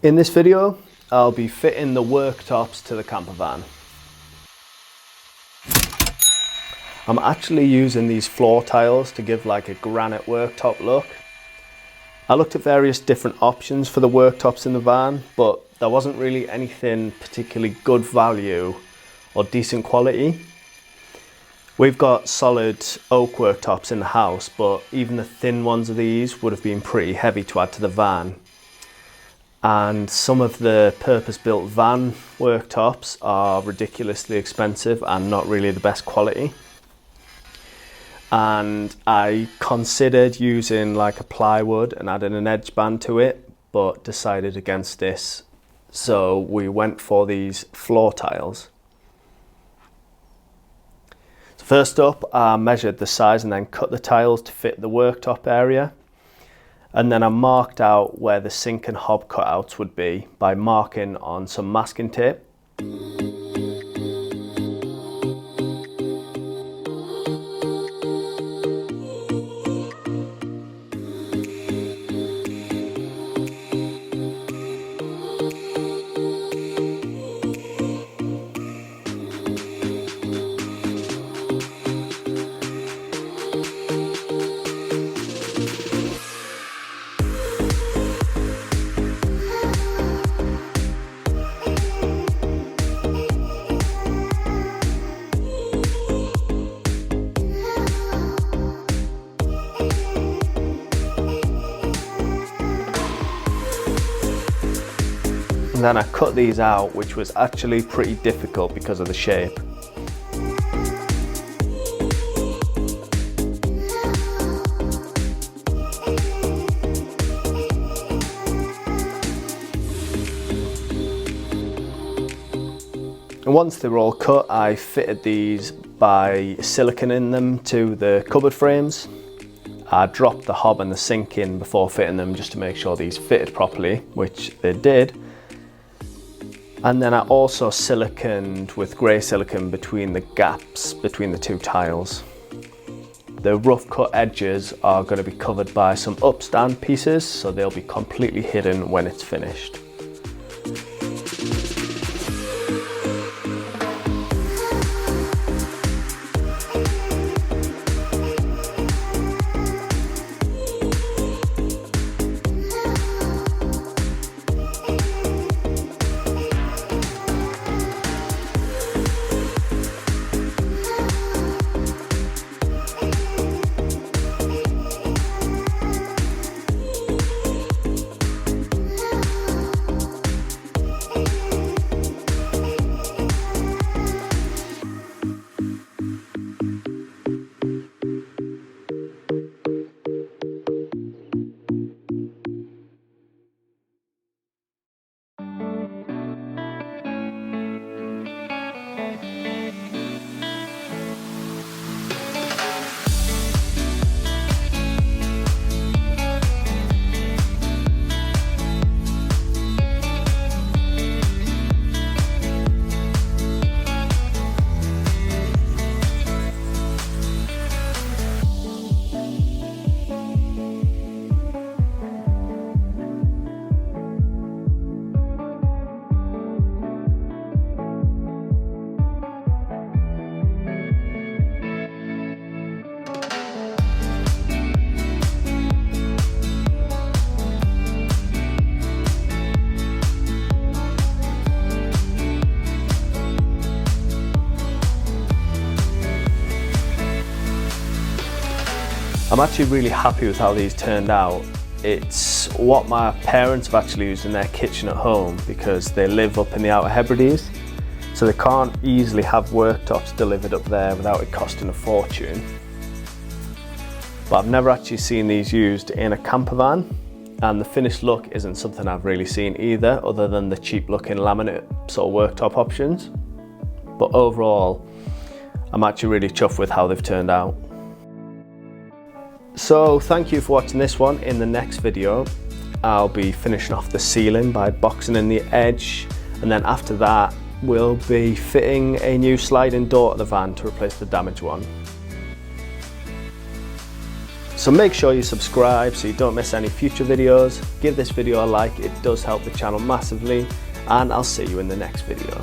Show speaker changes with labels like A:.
A: In this video, I'll be fitting the worktops to the camper van. I'm actually using these floor tiles to give like a granite worktop look. I looked at various different options for the worktops in the van, but there wasn't really anything particularly good value or decent quality. We've got solid oak worktops in the house, but even the thin ones of these would have been pretty heavy to add to the van. And some of the purpose-built van worktops are ridiculously expensive and not really the best quality. And I considered using like a plywood and adding an edge band to it, but decided against this. So we went for these floor tiles. So first up, I measured the size and then cut the tiles to fit the worktop area. And then I marked out where the sink and hob cutouts would be by marking on some masking tape. And then I cut these out, which was actually pretty difficult because of the shape. And once they were all cut, I fitted these by siliconing them to the cupboard frames. I dropped the hob and the sink in before fitting them just to make sure these fitted properly, which they did. And then I also siliconed with grey silicone between the gaps between the two tiles. The rough cut edges are going to be covered by some upstand pieces, so they'll be completely hidden when it's finished. I'm actually really happy with how these turned out. It's what my parents have actually used in their kitchen at home because they live up in the Outer Hebrides, so they can't easily have worktops delivered up there without it costing a fortune. But I've never actually seen these used in a camper van, and the finished look isn't something I've really seen either, other than the cheap looking laminate sort of worktop options. But overall, I'm actually really chuffed with how they've turned out. So thank you for watching this one. In the next video, I'll be finishing off the ceiling by boxing in the edge, and then after that, we'll be fitting a new sliding door to the van to replace the damaged one. So make sure you subscribe so you don't miss any future videos. Give this video a like, it does help the channel massively, and I'll see you in the next video.